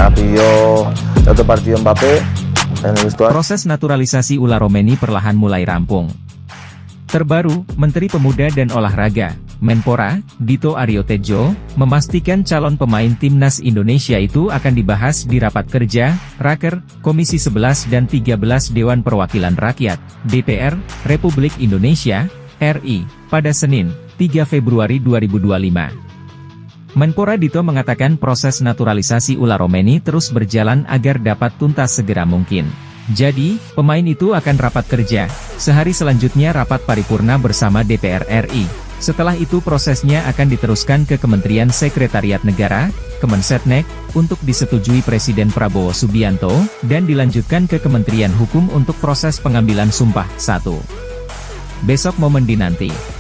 Rabiot, satu partido Mbappé, dan itu. Proses naturalisasi Ula Romeni perlahan mulai rampung. Terbaru, Menteri Pemuda dan Olahraga, Menpora, Dito Aryo Tejo, memastikan calon pemain timnas Indonesia itu akan dibahas di rapat kerja, Raker, Komisi 11 dan 13 Dewan Perwakilan Rakyat, DPR, Republik Indonesia, RI, pada Senin, 3 Februari 2025. Menpora Dito mengatakan proses naturalisasi Ula Romeni terus berjalan agar dapat tuntas segera mungkin. Jadi, pemain itu akan rapat kerja. Sehari selanjutnya rapat paripurna bersama DPR RI. Setelah itu prosesnya akan diteruskan ke Kementerian Sekretariat Negara, Kemensetnek, untuk disetujui Presiden Prabowo Subianto, dan dilanjutkan ke Kementerian Hukum untuk proses pengambilan sumpah. 1. Besok momen dinanti.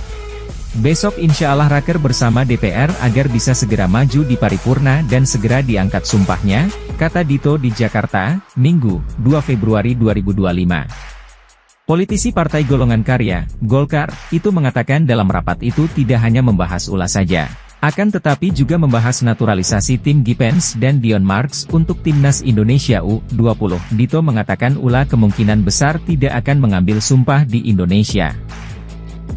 Besok insya Allah Raker bersama DPR agar bisa segera maju di paripurna dan segera diangkat sumpahnya, kata Dito di Jakarta, Minggu, 2 Februari 2025. Politisi Partai Golongan Karya, Golkar, itu mengatakan dalam rapat itu tidak hanya membahas Ula saja, akan tetapi juga membahas naturalisasi tim Gipens dan Dion Marks untuk Timnas Indonesia U20. Dito mengatakan Ula kemungkinan besar tidak akan mengambil sumpah di Indonesia.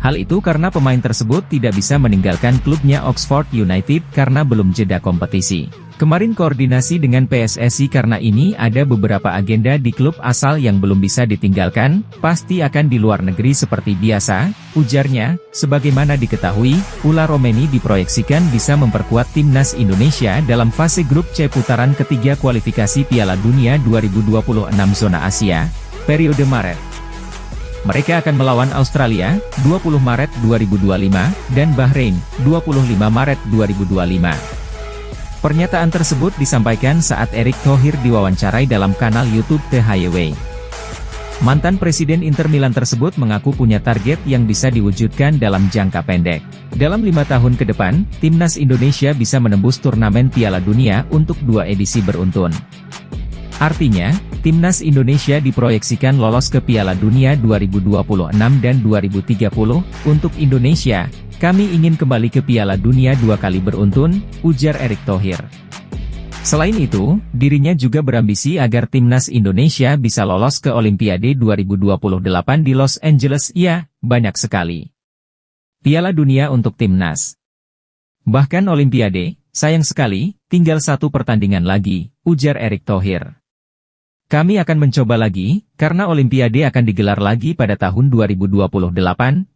Hal itu karena pemain tersebut tidak bisa meninggalkan klubnya Oxford United karena belum jeda kompetisi. Kemarin koordinasi dengan PSSI karena ini ada beberapa agenda di klub asal yang belum bisa ditinggalkan, pasti akan di luar negeri seperti biasa, ujarnya. Sebagaimana diketahui, Ula Romeni diproyeksikan bisa memperkuat Timnas Indonesia dalam fase grup C putaran ketiga kualifikasi Piala Dunia 2026 zona Asia, periode Maret. Mereka akan melawan Australia, 20 Maret 2025, dan Bahrain, 25 Maret 2025. Pernyataan tersebut disampaikan saat Erick Thohir diwawancarai dalam kanal YouTube THYW. Mantan Presiden Inter Milan tersebut mengaku punya target yang bisa diwujudkan dalam jangka pendek. Dalam 5 tahun ke depan, Timnas Indonesia bisa menembus turnamen Piala Dunia untuk 2 edisi beruntun. Artinya, Timnas Indonesia diproyeksikan lolos ke Piala Dunia 2026 dan 2030. Untuk Indonesia, kami ingin kembali ke Piala Dunia 2 kali beruntun, ujar Erick Thohir. Selain itu, dirinya juga berambisi agar Timnas Indonesia bisa lolos ke Olimpiade 2028 di Los Angeles. Ya, banyak sekali Piala Dunia untuk Timnas. Bahkan Olimpiade, sayang sekali, tinggal 1 pertandingan lagi, ujar Erick Thohir. Kami akan mencoba lagi, karena Olimpiade akan digelar lagi pada tahun 2028,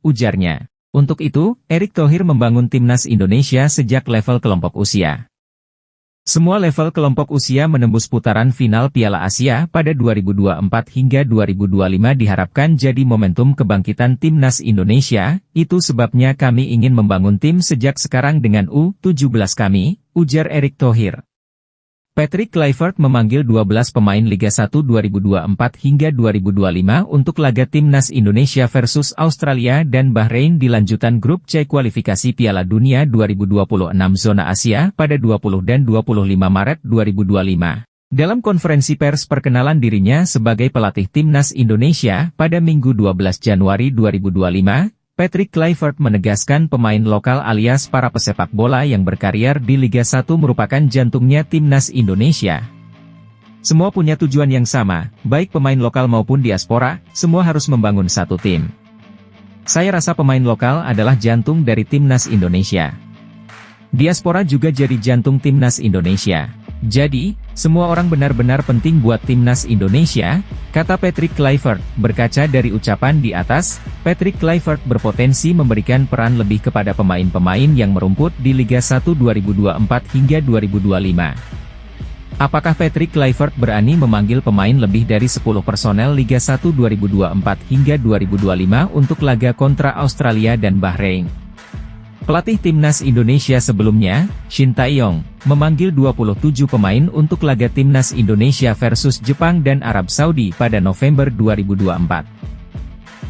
ujarnya. Untuk itu, Erick Thohir membangun Timnas Indonesia sejak level kelompok usia. Semua level kelompok usia menembus putaran final Piala Asia pada 2024 hingga 2025 diharapkan jadi momentum kebangkitan Timnas Indonesia. Itu sebabnya kami ingin membangun tim sejak sekarang dengan U17 kami, ujar Erick Thohir. Patrick Kluivert memanggil 12 pemain Liga 1 2024 hingga 2025 untuk laga Timnas Indonesia versus Australia dan Bahrain di lanjutan grup C kualifikasi Piala Dunia 2026 zona Asia pada 20 dan 25 Maret 2025. Dalam konferensi pers perkenalan dirinya sebagai pelatih Timnas Indonesia pada Minggu 12 Januari 2025, Patrick Kluivert menegaskan pemain lokal alias para pesepak bola yang berkarier di Liga 1 merupakan jantungnya Timnas Indonesia. Semua punya tujuan yang sama, baik pemain lokal maupun diaspora, semua harus membangun satu tim. Saya rasa pemain lokal adalah jantung dari Timnas Indonesia. Diaspora juga jadi jantung Timnas Indonesia. Jadi, semua orang benar-benar penting buat Timnas Indonesia, kata Patrick Kluivert. Berkaca dari ucapan di atas, Patrick Kluivert berpotensi memberikan peran lebih kepada pemain-pemain yang merumput di Liga 1 2024 hingga 2025. Apakah Patrick Kluivert berani memanggil pemain lebih dari 10 personel Liga 1 2024 hingga 2025 untuk laga kontra Australia dan Bahrain? Pelatih Timnas Indonesia sebelumnya, Shin Tae-yong, memanggil 27 pemain untuk laga Timnas Indonesia versus Jepang dan Arab Saudi pada November 2024.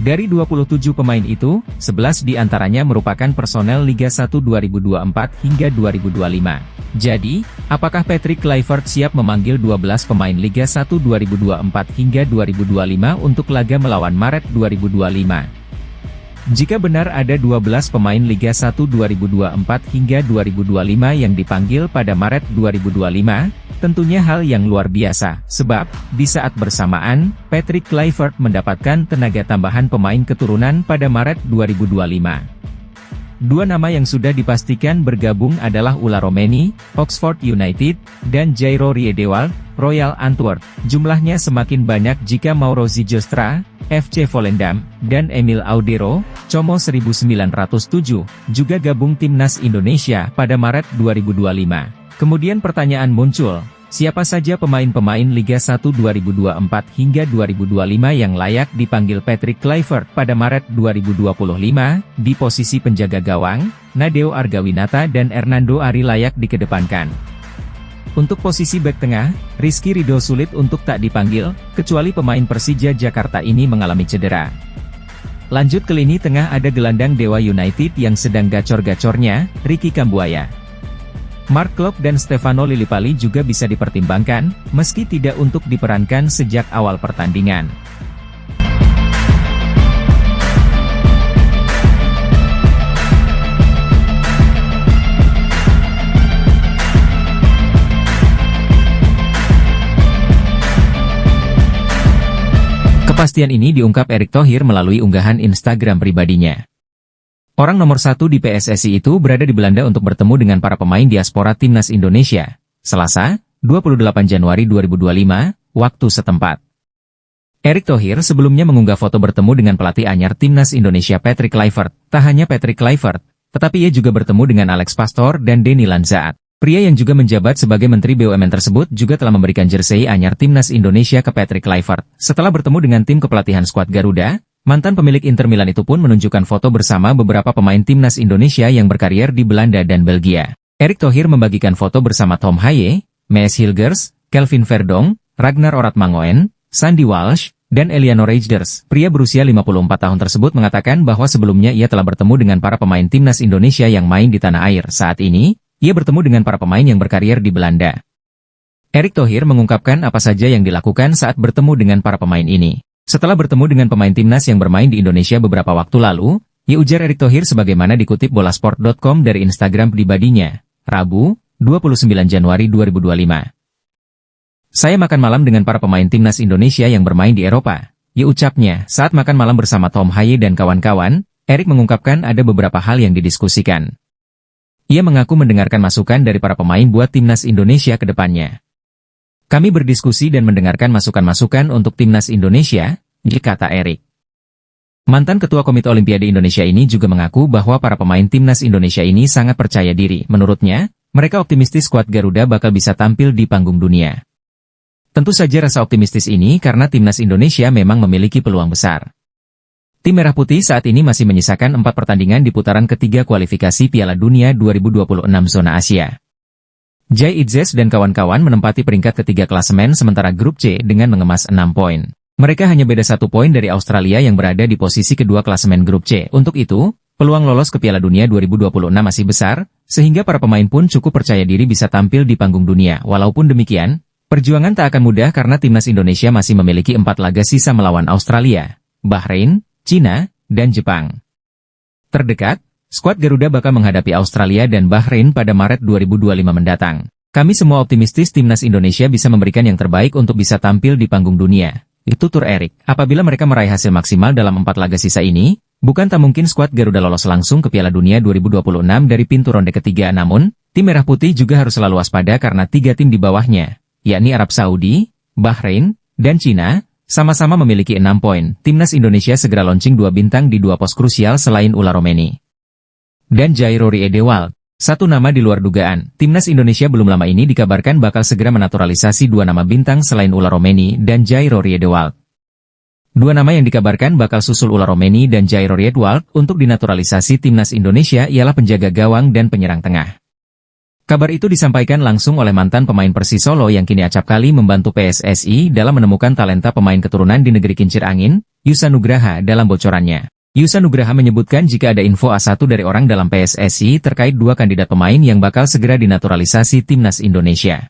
Dari 27 pemain itu, 11 diantaranya merupakan personel Liga 1 2024 hingga 2025. Jadi, apakah Patrick Kluivert siap memanggil 12 pemain Liga 1 2024 hingga 2025 untuk laga melawan Maret 2025? Jika benar ada 12 pemain Liga 1 2024 hingga 2025 yang dipanggil pada Maret 2025, tentunya hal yang luar biasa, sebab, di saat bersamaan, Patrick Kluivert mendapatkan tenaga tambahan pemain keturunan pada Maret 2025. Dua nama yang sudah dipastikan bergabung adalah Ola Romeni, Oxford United, dan Jairo Riedewald, Royal Antwerp. Jumlahnya semakin banyak jika Mauro Zijostra, FC Volendam, dan Emil Audero, Como 1907, juga gabung timnas Indonesia pada Maret 2025. Kemudian pertanyaan muncul, siapa saja pemain-pemain Liga 1 2024 hingga 2025 yang layak dipanggil Patrick Kluivert pada Maret 2025, di posisi penjaga gawang, Nadeo Argawinata dan Hernando Ari layak dikedepankan. Untuk posisi bek tengah, Rizky Ridho sulit untuk tak dipanggil, kecuali pemain Persija Jakarta ini mengalami cedera. Lanjut ke lini tengah ada gelandang Dewa United yang sedang gacor-gacornya, Ricky Kambuaya. Mark Klok dan Stefano Lillipali juga bisa dipertimbangkan, meski tidak untuk diperankan sejak awal pertandingan. Kepastian ini diungkap Erick Thohir melalui unggahan Instagram pribadinya. Orang nomor 1 di PSSI itu berada di Belanda untuk bertemu dengan para pemain diaspora Timnas Indonesia, Selasa, 28 Januari 2025, waktu setempat. Erick Thohir sebelumnya mengunggah foto bertemu dengan pelatih anyar Timnas Indonesia Patrick Kluivert. Tak hanya Patrick Kluivert, tetapi ia juga bertemu dengan Alex Pastor dan Denny Lanzaat. Pria yang juga menjabat sebagai Menteri BUMN tersebut juga telah memberikan jersey anyar Timnas Indonesia ke Patrick Kluivert. Setelah bertemu dengan tim kepelatihan skuad Garuda, mantan pemilik Inter Milan itu pun menunjukkan foto bersama beberapa pemain Timnas Indonesia yang berkarier di Belanda dan Belgia. Erick Thohir membagikan foto bersama Tom Haye, Mees Hilgers, Kelvin Verdong, Ragnar Oratmangoen, Sandy Walsh, dan Eliano Reijnders. Pria berusia 54 tahun tersebut mengatakan bahwa sebelumnya ia telah bertemu dengan para pemain Timnas Indonesia yang main di tanah air. Saat ini, ia bertemu dengan para pemain yang berkarier di Belanda. Erick Thohir mengungkapkan apa saja yang dilakukan saat bertemu dengan para pemain ini. Setelah bertemu dengan pemain timnas yang bermain di Indonesia beberapa waktu lalu, ia ujar Erick Thohir sebagaimana dikutip bolasport.com dari Instagram pribadinya, Rabu, 29 Januari 2025. Saya makan malam dengan para pemain timnas Indonesia yang bermain di Eropa. Ia ucapnya, saat makan malam bersama Tom Haye dan kawan-kawan, Erick mengungkapkan ada beberapa hal yang didiskusikan. Ia mengaku mendengarkan masukan dari para pemain buat timnas Indonesia ke depannya. Kami berdiskusi dan mendengarkan masukan-masukan untuk timnas Indonesia, kata Erick. Mantan Ketua Komite Olimpiade Indonesia ini juga mengaku bahwa para pemain timnas Indonesia ini sangat percaya diri. Menurutnya, mereka optimistis skuad Garuda bakal bisa tampil di panggung dunia. Tentu saja rasa optimistis ini karena timnas Indonesia memang memiliki peluang besar. Tim Merah Putih saat ini masih menyisakan 4 pertandingan di putaran ketiga kualifikasi Piala Dunia 2026 zona Asia. Jai Itzes dan kawan-kawan menempati peringkat ketiga klasemen sementara grup C dengan mengemas 6 poin. Mereka hanya beda 1 poin dari Australia yang berada di posisi kedua klasemen grup C. Untuk itu, peluang lolos ke Piala Dunia 2026 masih besar, sehingga para pemain pun cukup percaya diri bisa tampil di panggung dunia. Walaupun demikian, perjuangan tak akan mudah karena timnas Indonesia masih memiliki 4 laga sisa melawan Australia, Bahrain, Cina, dan Jepang. Terdekat, skuad Garuda bakal menghadapi Australia dan Bahrain pada Maret 2025 mendatang. Kami semua optimistis timnas Indonesia bisa memberikan yang terbaik untuk bisa tampil di panggung dunia. Tutur Erick. Apabila mereka meraih hasil maksimal dalam 4 laga sisa ini, bukan tak mungkin skuad Garuda lolos langsung ke Piala Dunia 2026 dari pintu ronde ketiga. Namun, tim Merah Putih juga harus selalu waspada karena 3 tim di bawahnya, yakni Arab Saudi, Bahrain, dan Cina, sama-sama memiliki 6 poin. Timnas Indonesia segera launching 2 bintang di 2 pos krusial selain Ola Romeni dan Jairo Riedewald. 1 nama di luar dugaan, Timnas Indonesia belum lama ini dikabarkan bakal segera menaturalisasi 2 nama bintang selain Ola Romeni dan Jairo Riedewald. 2 nama yang dikabarkan bakal susul Ola Romeni dan Jairo Riedewald untuk dinaturalisasi Timnas Indonesia ialah penjaga gawang dan penyerang tengah. Kabar itu disampaikan langsung oleh mantan pemain Persis Solo yang kini acap kali membantu PSSI dalam menemukan talenta pemain keturunan di negeri kincir angin, Yusa Nugraha dalam bocorannya. Yusa Nugraha menyebutkan jika ada info A1 dari orang dalam PSSI terkait 2 kandidat pemain yang bakal segera dinaturalisasi Timnas Indonesia.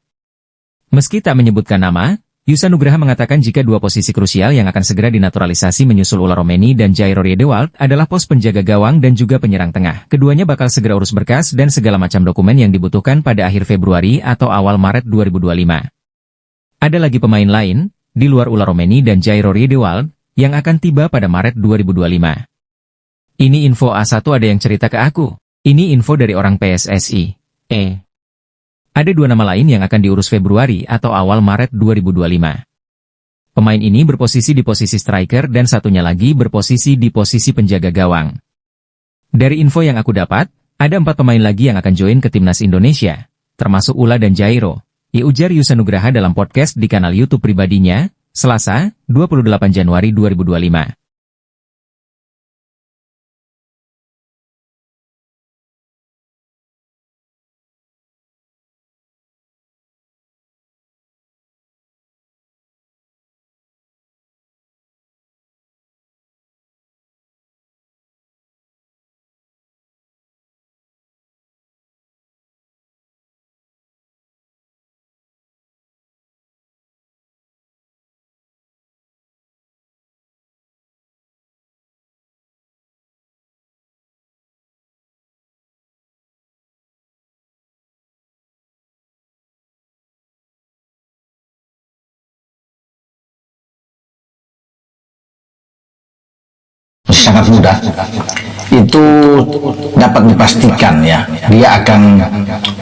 Meski tak menyebutkan nama, Yusa Nugraha mengatakan jika dua posisi krusial yang akan segera dinaturalisasi menyusul Ula Romeni dan Jairo Riedewald adalah pos penjaga gawang dan juga penyerang tengah. Keduanya bakal segera urus berkas dan segala macam dokumen yang dibutuhkan pada akhir Februari atau awal Maret 2025. Ada lagi pemain lain, di luar Ula Romeni dan Jairo Riedewald, yang akan tiba pada Maret 2025. Ini info A1 ada yang cerita ke aku. Ini info dari orang PSSI. Ada dua nama lain yang akan diurus Februari atau awal Maret 2025. Pemain ini berposisi di posisi striker dan satunya lagi berposisi di posisi penjaga gawang. Dari info yang aku dapat, ada 4 pemain lagi yang akan join ke timnas Indonesia, termasuk Ula dan Jairo. Ujar Yusa Nugraha dalam podcast di kanal YouTube pribadinya, Selasa, 28 Januari 2025. Sangat mudah, itu dapat dipastikan ya, dia akan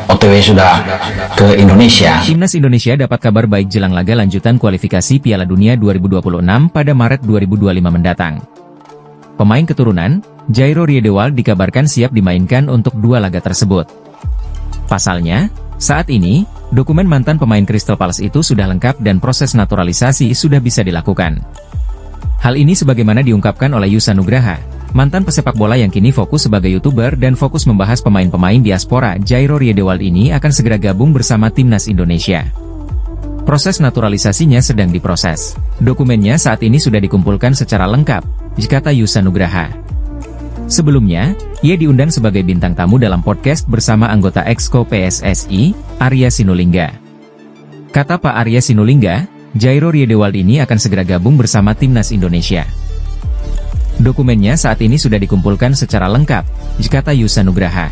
OTW sudah ke Indonesia. Timnas Indonesia dapat kabar baik jelang laga lanjutan kualifikasi Piala Dunia 2026 pada Maret 2025 mendatang. Pemain keturunan, Jairo Riedewald dikabarkan siap dimainkan untuk 2 laga tersebut. Pasalnya, saat ini, dokumen mantan pemain Crystal Palace itu sudah lengkap dan proses naturalisasi sudah bisa dilakukan. Hal ini sebagaimana diungkapkan oleh Yusa Nugraha, mantan pesepak bola yang kini fokus sebagai YouTuber dan fokus membahas pemain-pemain diaspora. Jairo Riedewald ini akan segera gabung bersama timnas Indonesia. Proses naturalisasinya sedang diproses. Dokumennya saat ini sudah dikumpulkan secara lengkap, kata Yusa Nugraha. Sebelumnya, ia diundang sebagai bintang tamu dalam podcast bersama anggota Exco PSSI, Arya Sinulinga. Kata Pak Arya Sinulinga, Jairo Riedewald ini akan segera gabung bersama timnas Indonesia. Dokumennya saat ini sudah dikumpulkan secara lengkap, kata Yusa Nugraha.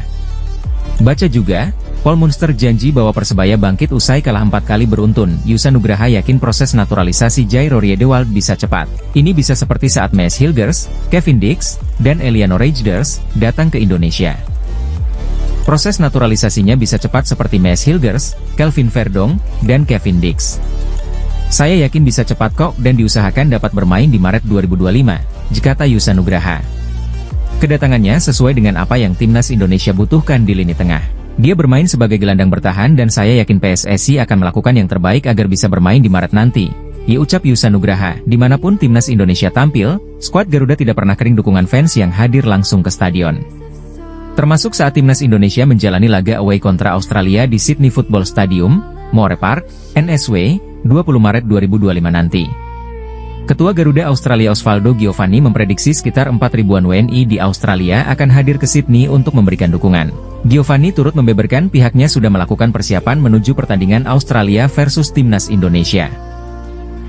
Baca juga, Paul Munster janji bahwa Persebaya bangkit usai kalah 4 kali beruntun. Yusa Nugraha yakin proses naturalisasi Jairo Riedewald bisa cepat. Ini bisa seperti saat Maes Hilgers, Kevin Dix, dan Eliano Reijnders datang ke Indonesia. Proses naturalisasinya bisa cepat seperti Maes Hilgers, Kelvin Verdong, dan Kevin Dix. Saya yakin bisa cepat kok dan diusahakan dapat bermain di Maret 2025, kata Yusa Nugraha. Kedatangannya sesuai dengan apa yang timnas Indonesia butuhkan di lini tengah. Dia bermain sebagai gelandang bertahan dan saya yakin PSSI akan melakukan yang terbaik agar bisa bermain di Maret nanti, ucap Yusa Nugraha. Dimanapun timnas Indonesia tampil, skuad Garuda tidak pernah kering dukungan fans yang hadir langsung ke stadion. Termasuk saat timnas Indonesia menjalani laga away kontra Australia di Sydney Football Stadium, Moore Park, NSW, 20 Maret 2025 nanti. Ketua Garuda Australia Osvaldo Giovanni memprediksi sekitar 4.000-an WNI di Australia akan hadir ke Sydney untuk memberikan dukungan. Giovanni turut membeberkan pihaknya sudah melakukan persiapan menuju pertandingan Australia versus timnas Indonesia.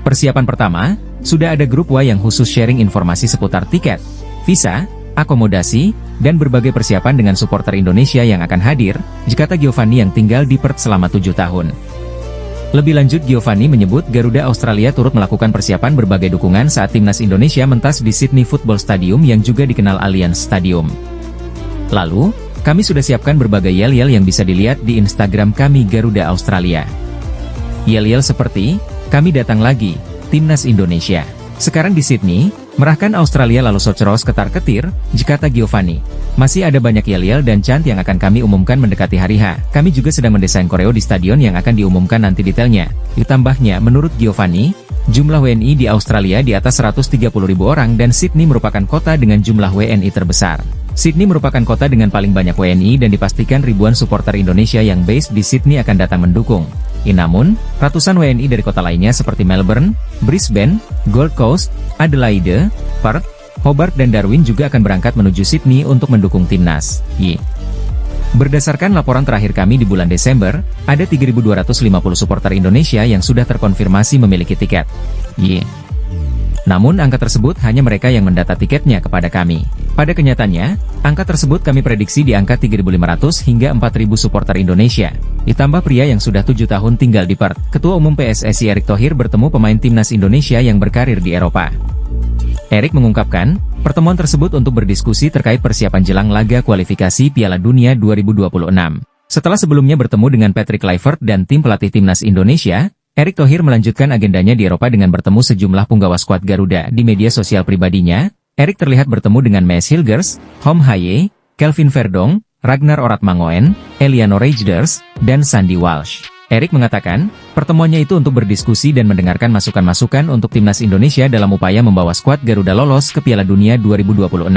Persiapan pertama, sudah ada grup W yang khusus sharing informasi seputar tiket, visa, akomodasi, dan berbagai persiapan dengan supporter Indonesia yang akan hadir, kata Giovanni yang tinggal di Perth selama 7 tahun. Lebih lanjut Giovanni menyebut Garuda Australia turut melakukan persiapan berbagai dukungan saat timnas Indonesia mentas di Sydney Football Stadium yang juga dikenal Allianz Stadium. Lalu, kami sudah siapkan berbagai yel-yel yang bisa dilihat di Instagram kami Garuda Australia. Yel-yel seperti, kami datang lagi, timnas Indonesia. Sekarang di Sydney, merahkan Australia lalu Soceros ketar-ketir, kata Giovanni. Masih ada banyak yel-yel dan chant yang akan kami umumkan mendekati hari H. Kami juga sedang mendesain koreo di stadion yang akan diumumkan nanti detailnya. Ditambahnya, menurut Giovanni, jumlah WNI di Australia di atas 130.000 orang dan Sydney merupakan kota dengan jumlah WNI terbesar. Sydney merupakan kota dengan paling banyak WNI dan dipastikan ribuan supporter Indonesia yang base di Sydney akan datang mendukung. Namun, ratusan WNI dari kota lainnya seperti Melbourne, Brisbane, Gold Coast, Adelaide, Perth, Hobart dan Darwin juga akan berangkat menuju Sydney untuk mendukung timnas. Berdasarkan laporan terakhir kami di bulan Desember, ada 3.250 supporter Indonesia yang sudah terkonfirmasi memiliki tiket. Namun angka tersebut hanya mereka yang mendata tiketnya kepada kami. Pada kenyataannya, angka tersebut kami prediksi di angka 3.500 hingga 4.000 supporter Indonesia. Ditambah pria yang sudah 7 tahun tinggal di Perth, Ketua Umum PSSI Erick Thohir bertemu pemain timnas Indonesia yang berkarir di Eropa. Erick mengungkapkan, pertemuan tersebut untuk berdiskusi terkait persiapan jelang laga kualifikasi Piala Dunia 2026. Setelah sebelumnya bertemu dengan Patrick Kluivert dan tim pelatih timnas Indonesia, Erick Thohir melanjutkan agendanya di Eropa dengan bertemu sejumlah punggawa skuad Garuda. Di media sosial pribadinya, Erick terlihat bertemu dengan Maes Hilgers, Hom Haye, Kelvin Verdong, Ragnar Oratmangoen, Eliano Reijnders, dan Sandy Walsh. Erick mengatakan, pertemuannya itu untuk berdiskusi dan mendengarkan masukan-masukan untuk timnas Indonesia dalam upaya membawa skuad Garuda lolos ke Piala Dunia 2026.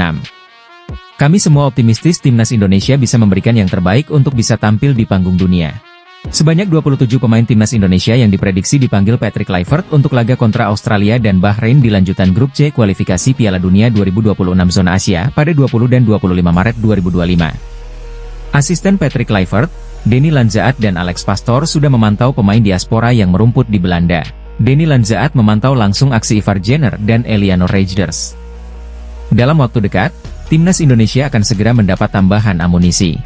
Kami semua optimistis timnas Indonesia bisa memberikan yang terbaik untuk bisa tampil di panggung dunia. Sebanyak 27 pemain timnas Indonesia yang diprediksi dipanggil Patrick Kluivert untuk laga kontra Australia dan Bahrain di lanjutan grup C kualifikasi Piala Dunia 2026 zona Asia pada 20 dan 25 Maret 2025. Asisten Patrick Kluivert, Denny Lanzaat dan Alex Pastoor sudah memantau pemain diaspora yang merumput di Belanda. Denny Lanzaat memantau langsung aksi Ivar Jenner dan Eliano Reijnders. Dalam waktu dekat, timnas Indonesia akan segera mendapat tambahan amunisi.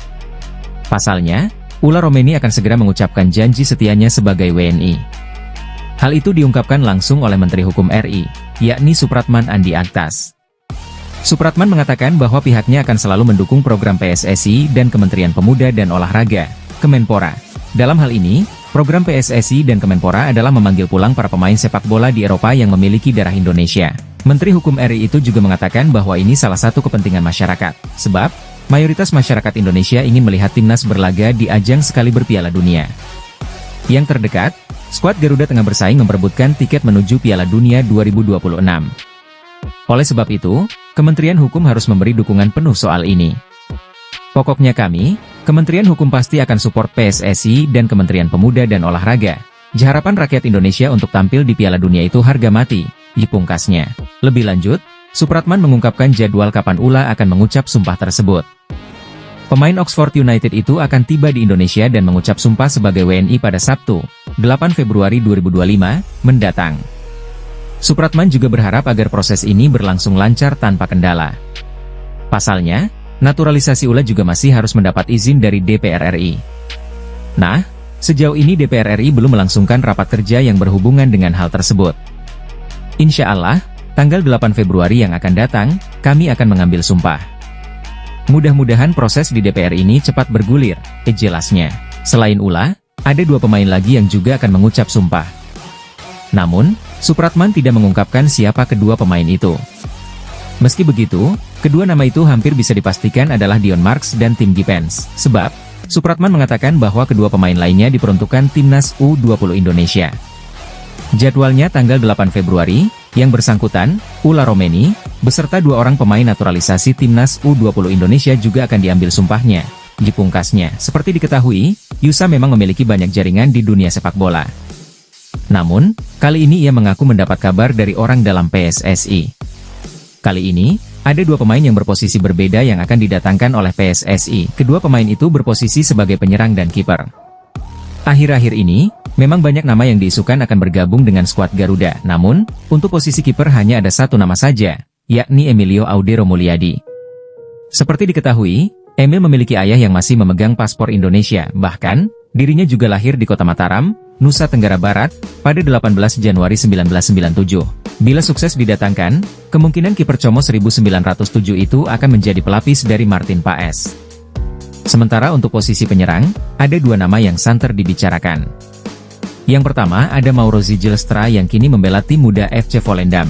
Pasalnya, Ula Romeni akan segera mengucapkan janji setianya sebagai WNI. Hal itu diungkapkan langsung oleh Menteri Hukum RI, yakni Supratman Andi Aktas. Supratman mengatakan bahwa pihaknya akan selalu mendukung program PSSI dan Kementerian Pemuda dan Olahraga, Kemenpora. Dalam hal ini, program PSSI dan Kemenpora adalah memanggil pulang para pemain sepak bola di Eropa yang memiliki darah Indonesia. Menteri Hukum RI itu juga mengatakan bahwa ini salah satu kepentingan masyarakat, sebab mayoritas masyarakat Indonesia ingin melihat timnas berlaga di ajang sekali berpiala dunia. Yang terdekat, skuad Garuda tengah bersaing memperebutkan tiket menuju Piala Dunia 2026. Oleh sebab itu, Kementerian Hukum harus memberi dukungan penuh soal ini. Pokoknya kami, Kementerian Hukum pasti akan support PSSI dan Kementerian Pemuda dan Olahraga. Harapan rakyat Indonesia untuk tampil di Piala Dunia itu harga mati, dipungkasnya. Lebih lanjut, Supratman mengungkapkan jadwal kapan Ula akan mengucap sumpah tersebut. Pemain Oxford United itu akan tiba di Indonesia dan mengucap sumpah sebagai WNI pada Sabtu, 8 Februari 2025, mendatang. Supratman juga berharap agar proses ini berlangsung lancar tanpa kendala. Pasalnya, naturalisasi Ula juga masih harus mendapat izin dari DPR RI. Nah, sejauh ini DPR RI belum melangsungkan rapat kerja yang berhubungan dengan hal tersebut. Insya Allah, tanggal 8 Februari yang akan datang, kami akan mengambil sumpah. Mudah-mudahan proses di DPR ini cepat bergulir, jelasnya. Selain Ula, ada 2 pemain lagi yang juga akan mengucap sumpah. Namun, Supratman tidak mengungkapkan siapa kedua pemain itu. Meski begitu, kedua nama itu hampir bisa dipastikan adalah Dion Marks dan Tim Gibbons, sebab Supratman mengatakan bahwa kedua pemain lainnya diperuntukkan timnas U20 Indonesia. Jadwalnya tanggal 8 Februari, yang bersangkutan, Ula Romeni, beserta 2 orang pemain naturalisasi timnas U20 Indonesia juga akan diambil sumpahnya. Dipungkasnya, seperti diketahui, Yusa memang memiliki banyak jaringan di dunia sepak bola. Namun, kali ini ia mengaku mendapat kabar dari orang dalam PSSI. Kali ini, ada 2 pemain yang berposisi berbeda yang akan didatangkan oleh PSSI. Kedua pemain itu berposisi sebagai penyerang dan kiper. Akhir-akhir ini, memang banyak nama yang diisukan akan bergabung dengan skuad Garuda. Namun, untuk posisi kiper hanya ada 1 nama saja, yakni Emilio Audero Mulyadi. Seperti diketahui, Emil memiliki ayah yang masih memegang paspor Indonesia. Bahkan, dirinya juga lahir di Kota Mataram, Nusa Tenggara Barat, pada 18 Januari 1997. Bila sukses didatangkan, kemungkinan kiper Como 1907 itu akan menjadi pelapis dari Martin Paes. Sementara untuk posisi penyerang, ada 2 nama yang santer dibicarakan. Yang pertama ada Mauro Zijlstra yang kini membela tim muda FC Volendam.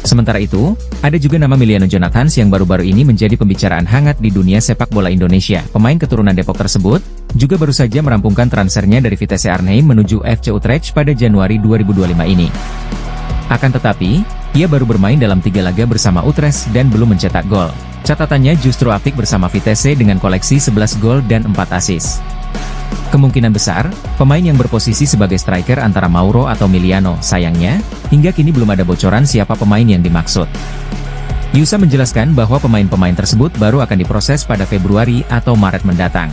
Sementara itu, ada juga nama Miliano Jonathans yang baru-baru ini menjadi pembicaraan hangat di dunia sepak bola Indonesia. Pemain keturunan Depok tersebut, juga baru saja merampungkan transfernya dari Vitesse Arnhem menuju FC Utrecht pada Januari 2025 ini. Akan tetapi, ia baru bermain dalam 3 laga bersama Utrecht dan belum mencetak gol. Catatannya justru apik bersama Vitesse dengan koleksi 11 gol dan 4 assist. Kemungkinan besar, pemain yang berposisi sebagai striker antara Mauro atau Miliano. Sayangnya, hingga kini belum ada bocoran siapa pemain yang dimaksud. Yusa menjelaskan bahwa pemain-pemain tersebut baru akan diproses pada Februari atau Maret mendatang.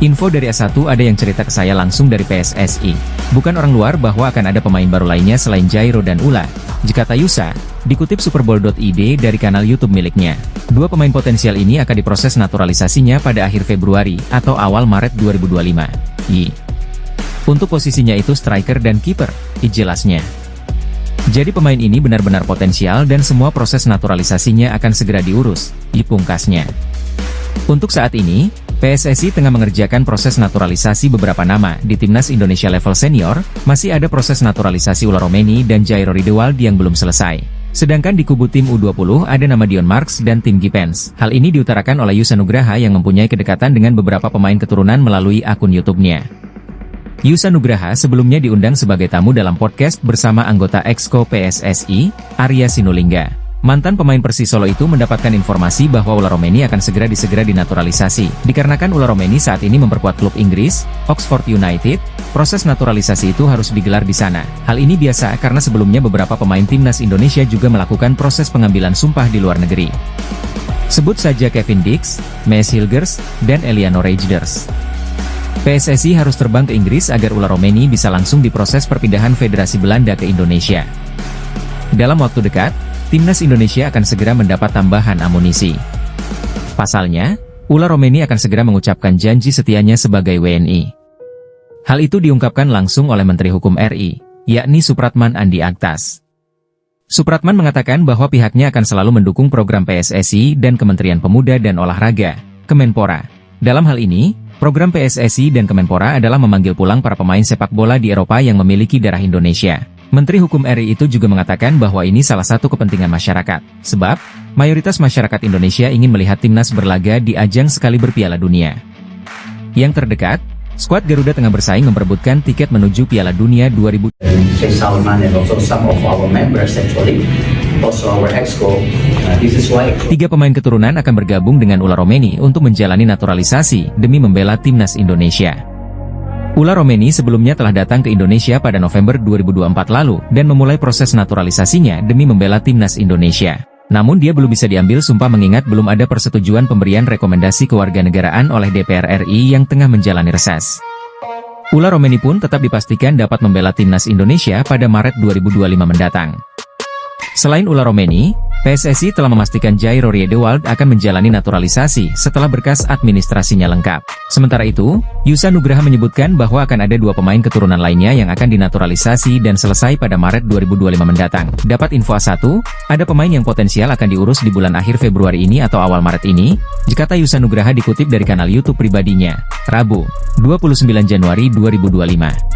Info dari A1 ada yang cerita ke saya langsung dari PSSI. Bukan orang luar bahwa akan ada pemain baru lainnya selain Jairo dan Ula. Jika Yusa, dikutip superbowl.id dari kanal YouTube miliknya. Dua pemain potensial ini akan diproses naturalisasinya pada akhir Februari atau awal Maret 2025. Untuk posisinya itu striker dan kiper, jelasnya. Jadi pemain ini benar-benar potensial dan semua proses naturalisasinya akan segera diurus, pungkasnya. Untuk saat ini, PSSI tengah mengerjakan proses naturalisasi beberapa nama di Timnas Indonesia level senior, masih ada proses naturalisasi Ula Romeni dan Jairo Riedewald yang belum selesai. Sedangkan di kubu tim U20 ada nama Dion Marks dan Tim Gipens. Hal ini diutarakan oleh Yusa Nugraha yang mempunyai kedekatan dengan beberapa pemain keturunan melalui akun YouTube-nya. Yusa Nugraha sebelumnya diundang sebagai tamu dalam podcast bersama anggota Exco PSSI, Arya Sinulinga. Mantan pemain Persis Solo itu mendapatkan informasi bahwa Ula Romeni akan segera dinaturalisasi. Dikarenakan Ula Romeni saat ini memperkuat klub Inggris, Oxford United, proses naturalisasi itu harus digelar di sana. Hal ini biasa karena sebelumnya beberapa pemain Timnas Indonesia juga melakukan proses pengambilan sumpah di luar negeri. Sebut saja Kevin Dix, Mes Hilgers, dan Eliano Rejders. PSSI harus terbang ke Inggris agar Ula Romeni bisa langsung diproses perpindahan Federasi Belanda ke Indonesia. Dalam waktu dekat, Timnas Indonesia akan segera mendapat tambahan amunisi. Pasalnya, Ula Romeni akan segera mengucapkan janji setianya sebagai WNI. Hal itu diungkapkan langsung oleh Menteri Hukum RI, yakni Supratman Andi Aktas. Supratman mengatakan bahwa pihaknya akan selalu mendukung program PSSI dan Kementerian Pemuda dan Olahraga, Kemenpora. Dalam hal ini, program PSSI dan Kemenpora adalah memanggil pulang para pemain sepak bola di Eropa yang memiliki darah Indonesia. Menteri Hukum RI itu juga mengatakan bahwa ini salah satu kepentingan masyarakat, sebab mayoritas masyarakat Indonesia ingin melihat timnas berlaga di ajang sekali Piala Dunia. Yang terdekat, skuad Garuda tengah bersaing memperebutkan tiket menuju Piala Dunia 2000. Tiga pemain keturunan akan bergabung dengan Ula Romeni untuk menjalani naturalisasi demi membela timnas Indonesia. Ula Romeni sebelumnya telah datang ke Indonesia pada November 2024 lalu dan memulai proses naturalisasinya demi membela timnas Indonesia. Namun dia belum bisa diambil sumpah mengingat belum ada persetujuan pemberian rekomendasi kewarganegaraan oleh DPR RI yang tengah menjalani reses. Ula Romeni pun tetap dipastikan dapat membela timnas Indonesia pada Maret 2025 mendatang. Selain Ula Romeni, PSSI telah memastikan Jairo Riedewald akan menjalani naturalisasi setelah berkas administrasinya lengkap. Sementara itu, Yusa Nugraha menyebutkan bahwa akan ada dua pemain keturunan lainnya yang akan dinaturalisasi dan selesai pada Maret 2025 mendatang. Dapat info A1, ada pemain yang potensial akan diurus di bulan akhir Februari ini atau awal Maret ini, kata Yusa Nugraha dikutip dari kanal YouTube pribadinya, Rabu, 29 Januari 2025.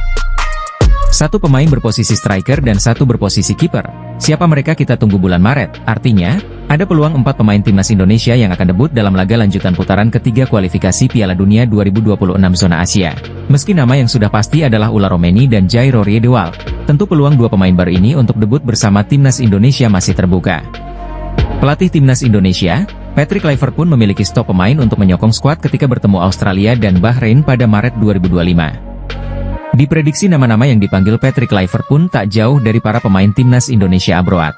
Satu pemain berposisi striker dan satu berposisi kiper. Siapa mereka kita tunggu bulan Maret. Artinya, ada peluang 4 pemain timnas Indonesia yang akan debut dalam laga lanjutan putaran ketiga kualifikasi Piala Dunia 2026 zona Asia. Meski nama yang sudah pasti adalah Ula Romeni dan Jairo Riedewald, tentu peluang dua pemain baru ini untuk debut bersama timnas Indonesia masih terbuka. Pelatih timnas Indonesia, Patrick Kluivert pun memiliki stok pemain untuk menyokong skuad ketika bertemu Australia dan Bahrain pada Maret 2025. Diprediksi nama-nama yang dipanggil Patrick Kluivert pun tak jauh dari para pemain timnas Indonesia abroad.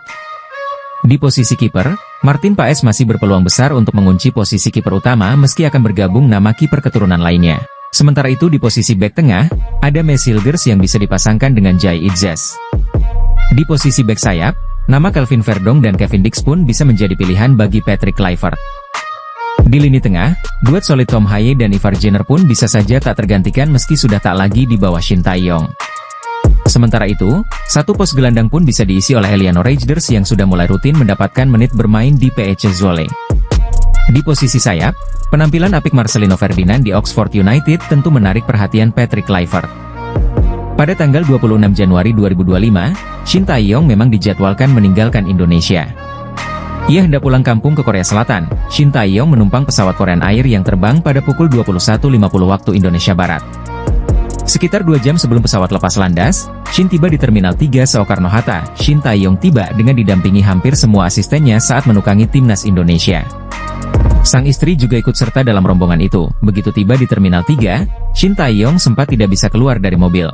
Di posisi kiper, Martin Paes masih berpeluang besar untuk mengunci posisi kiper utama meski akan bergabung nama kiper keturunan lainnya. Sementara itu di posisi bek tengah, ada Mes Hilgers yang bisa dipasangkan dengan Jai Itzes. Di posisi bek sayap, nama Kelvin Verdong dan Kevin Dix pun bisa menjadi pilihan bagi Patrick Kluivert. Di lini tengah, duet solid Tom Haye dan Ivar Jenner pun bisa saja tak tergantikan meski sudah tak lagi di bawah Shin Tae-yong. Sementara itu, satu pos gelandang pun bisa diisi oleh Eliano Rejders yang sudah mulai rutin mendapatkan menit bermain di PEC Zwolle. Di posisi sayap, penampilan apik Marcelino Ferdinand di Oxford United tentu menarik perhatian Patrick Kluivert. Pada tanggal 26 Januari 2025, Shin Tae-yong memang dijadwalkan meninggalkan Indonesia. Ia hendak pulang kampung ke Korea Selatan. Shin Tae-yong menumpang pesawat Korean Air yang terbang pada pukul 21.50 waktu Indonesia Barat. Sekitar 2 jam sebelum pesawat lepas landas, Shin tiba di Terminal 3 Soekarno-Hatta. Shin Tae-yong tiba dengan didampingi hampir semua asistennya saat menukangi timnas Indonesia. Sang istri juga ikut serta dalam rombongan itu. Begitu tiba di Terminal 3, Shin Tae-yong sempat tidak bisa keluar dari mobil.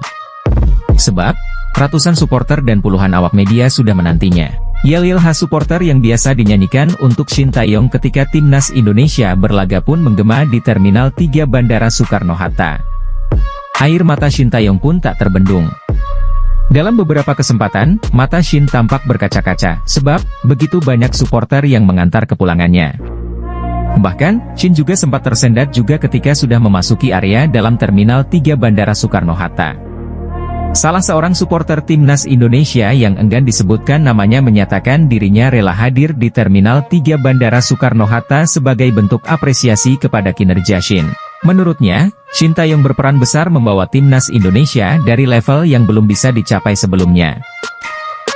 Sebab, ratusan supporter dan puluhan awak media sudah menantinya. Yel-yel khas supporter yang biasa dinyanyikan untuk Shin Tae-yong ketika timnas Indonesia berlaga pun menggema di Terminal 3 Bandara Soekarno-Hatta. Air mata Shin Tae-yong pun tak terbendung. Dalam beberapa kesempatan, mata Shin tampak berkaca-kaca, sebab begitu banyak supporter yang mengantar kepulangannya. Bahkan, Shin juga sempat tersendat juga ketika sudah memasuki area dalam Terminal 3 Bandara Soekarno-Hatta. Salah seorang supporter timnas Indonesia yang enggan disebutkan namanya menyatakan dirinya rela hadir di Terminal 3 Bandara Soekarno-Hatta sebagai bentuk apresiasi kepada kinerja Shin. Menurutnya, Shin Tae-yong berperan besar membawa timnas Indonesia dari level yang belum bisa dicapai sebelumnya.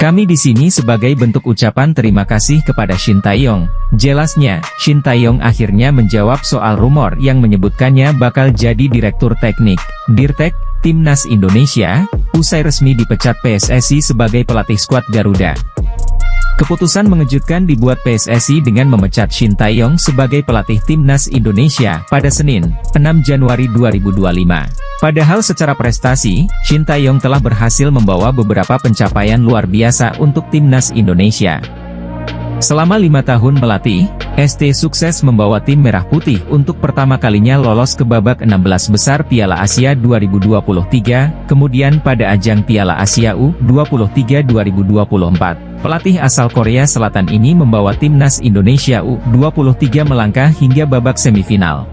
Kami di sini sebagai bentuk ucapan terima kasih kepada Shin Tae-yong. Jelasnya, Shin Tae-yong akhirnya menjawab soal rumor yang menyebutkannya bakal jadi Direktur Teknik, Dirtek, Timnas Indonesia, usai resmi dipecat PSSI sebagai pelatih skuad Garuda. Keputusan mengejutkan dibuat PSSI dengan memecat Shin Tae-yong sebagai pelatih Timnas Indonesia pada Senin, 6 Januari 2025. Padahal secara prestasi, Shin Tae-yong telah berhasil membawa beberapa pencapaian luar biasa untuk Timnas Indonesia. Selama 5 tahun melatih, ST sukses membawa tim Merah Putih untuk pertama kalinya lolos ke babak 16 besar Piala Asia 2023, kemudian pada ajang Piala Asia U23 2024. Pelatih asal Korea Selatan ini membawa timnas Indonesia U23 melangkah hingga babak semifinal.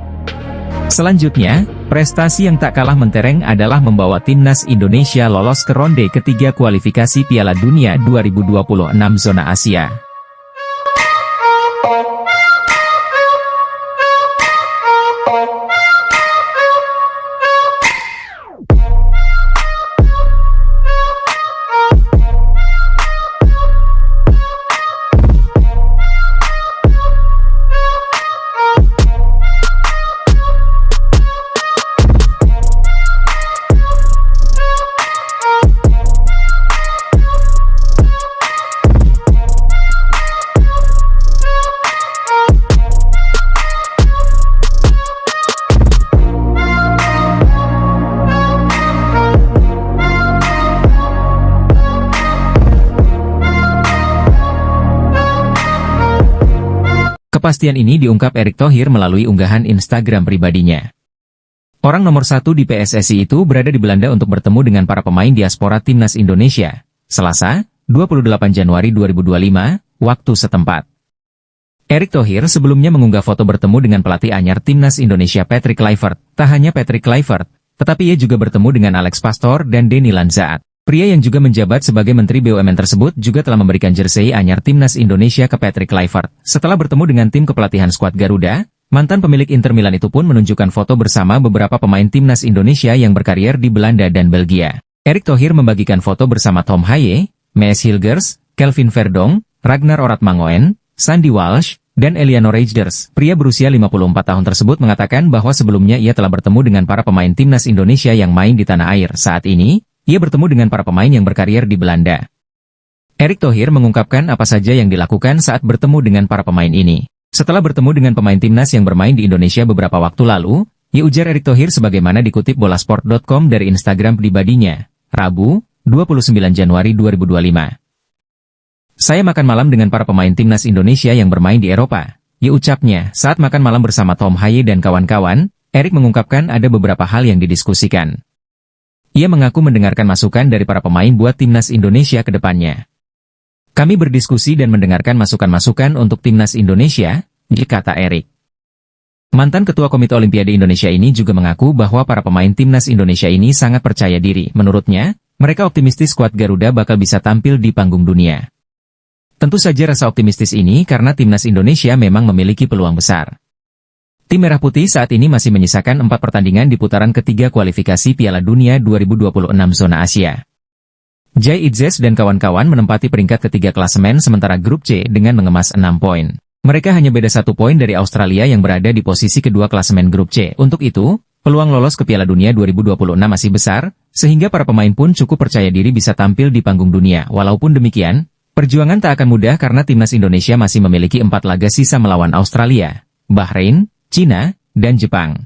Selanjutnya, prestasi yang tak kalah mentereng adalah membawa timnas Indonesia lolos ke ronde ketiga kualifikasi Piala Dunia 2026 zona Asia. Kepastian ini diungkap Erick Thohir melalui unggahan Instagram pribadinya. Orang nomor 1 di PSSI itu berada di Belanda untuk bertemu dengan para pemain diaspora Timnas Indonesia, Selasa, 28 Januari 2025, waktu setempat. Erick Thohir sebelumnya mengunggah foto bertemu dengan pelatih anyar Timnas Indonesia Patrick Kluivert. Tak hanya Patrick Kluivert, tetapi ia juga bertemu dengan Alex Pastoor dan Denny Lanzaat. Pria yang juga menjabat sebagai Menteri BUMN tersebut juga telah memberikan jersey anyar Timnas Indonesia ke Patrick Kluivert. Setelah bertemu dengan tim kepelatihan skuad Garuda, mantan pemilik Inter Milan itu pun menunjukkan foto bersama beberapa pemain Timnas Indonesia yang berkarier di Belanda dan Belgia. Erick Thohir membagikan foto bersama Tom Haye, Mees Hilgers, Kelvin Verdong, Ragnar Oratmangoen, Sandy Walsh, dan Eliano Reijnders. Pria berusia 54 tahun tersebut mengatakan bahwa sebelumnya ia telah bertemu dengan para pemain Timnas Indonesia yang main di tanah air. Saat ini, ia bertemu dengan para pemain yang berkarier di Belanda. Erick Thohir mengungkapkan apa saja yang dilakukan saat bertemu dengan para pemain ini. Setelah bertemu dengan pemain timnas yang bermain di Indonesia beberapa waktu lalu, ia ujar Erick Thohir sebagaimana dikutip bolasport.com dari Instagram pribadinya, Rabu, 29 Januari 2025. Saya makan malam dengan para pemain timnas Indonesia yang bermain di Eropa. Ia ucapnya, saat makan malam bersama Tom Haye dan kawan-kawan, Erick mengungkapkan ada beberapa hal yang didiskusikan. Ia mengaku mendengarkan masukan dari para pemain buat timnas Indonesia ke depannya. Kami berdiskusi dan mendengarkan masukan-masukan untuk timnas Indonesia, kata Erick. Mantan Ketua Komite Olimpiade Indonesia ini juga mengaku bahwa para pemain timnas Indonesia ini sangat percaya diri. Menurutnya, mereka optimistis skuad Garuda bakal bisa tampil di panggung dunia. Tentu saja rasa optimistis ini karena timnas Indonesia memang memiliki peluang besar. Tim Merah Putih saat ini masih menyisakan 4 pertandingan di putaran ketiga kualifikasi Piala Dunia 2026 zona Asia. Jai Itzes dan kawan-kawan menempati peringkat ketiga klasemen sementara grup C dengan mengemas 6 poin. Mereka hanya beda 1 poin dari Australia yang berada di posisi kedua klasemen grup C. Untuk itu, peluang lolos ke Piala Dunia 2026 masih besar, sehingga para pemain pun cukup percaya diri bisa tampil di panggung dunia. Walaupun demikian, perjuangan tak akan mudah karena timnas Indonesia masih memiliki 4 laga sisa melawan Australia, Bahrain, Cina, dan Jepang.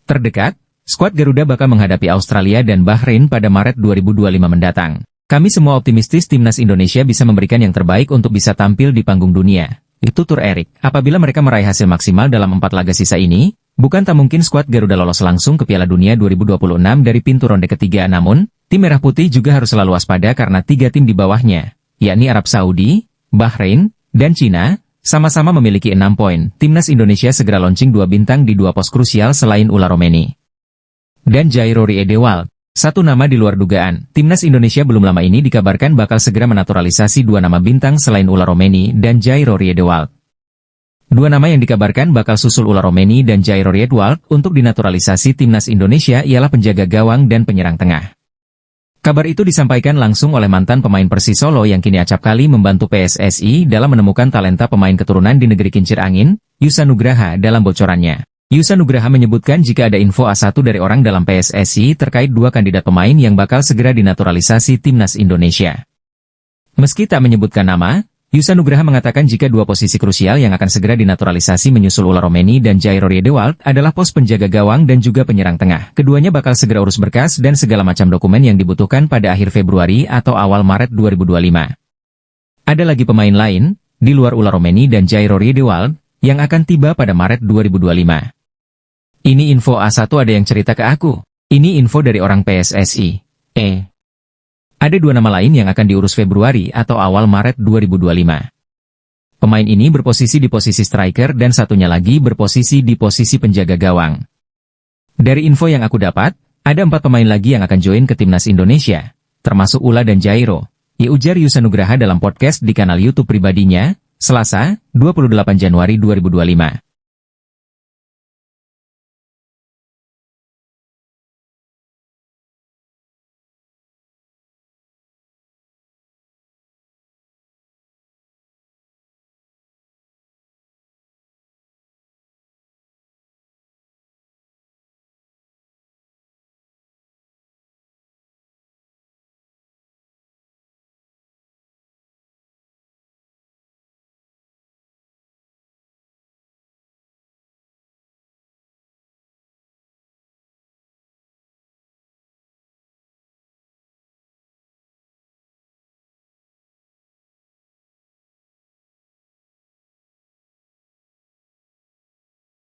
Terdekat, skuad Garuda bakal menghadapi Australia dan Bahrain pada Maret 2025 mendatang. Kami semua optimistis timnas Indonesia bisa memberikan yang terbaik untuk bisa tampil di panggung dunia. Tutur Erik. Apabila mereka meraih hasil maksimal dalam 4 laga sisa ini, bukan tak mungkin skuad Garuda lolos langsung ke Piala Dunia 2026 dari pintu ronde ketiga. Namun, tim Merah Putih juga harus selalu waspada karena 3 tim di bawahnya, yakni Arab Saudi, Bahrain, dan Cina, sama-sama memiliki 6 poin. Timnas Indonesia segera launching 2 bintang di 2 pos krusial selain Ula Romeni dan Jairo Riedewald. Satu nama di luar dugaan, timnas Indonesia belum lama ini dikabarkan bakal segera menaturalisasi 2 nama bintang selain Ula Romeni dan Jairo Riedewald. 2 nama yang dikabarkan bakal susul Ula Romeni dan Jairo Riedewald untuk dinaturalisasi timnas Indonesia ialah penjaga gawang dan penyerang tengah. Kabar itu disampaikan langsung oleh mantan pemain Persis Solo yang kini acap kali membantu PSSI dalam menemukan talenta pemain keturunan di negeri kincir angin, Yusa Nugraha dalam bocorannya. Yusa Nugraha menyebutkan jika ada info A1 dari orang dalam PSSI terkait 2 kandidat pemain yang bakal segera dinaturalisasi timnas Indonesia. Meski tak menyebutkan nama, Yusa Nugraha mengatakan jika 2 posisi krusial yang akan segera dinaturalisasi menyusul Ula Romeni dan Jairo Riedewald adalah pos penjaga gawang dan juga penyerang tengah. Keduanya bakal segera urus berkas dan segala macam dokumen yang dibutuhkan pada akhir Februari atau awal Maret 2025. Ada lagi pemain lain, di luar Ula Romeni dan Jairo Riedewald, yang akan tiba pada Maret 2025. Ini info A1 ada yang cerita ke aku. Ini info dari orang PSSI. Ada 2 nama lain yang akan diurus Februari atau awal Maret 2025. Pemain ini berposisi di posisi striker dan satunya lagi berposisi di posisi penjaga gawang. Dari info yang aku dapat, ada 4 pemain lagi yang akan join ke timnas Indonesia, termasuk Ula dan Jairo. Ujar Yusa Nugraha dalam podcast di kanal YouTube pribadinya, Selasa, 28 Januari 2025.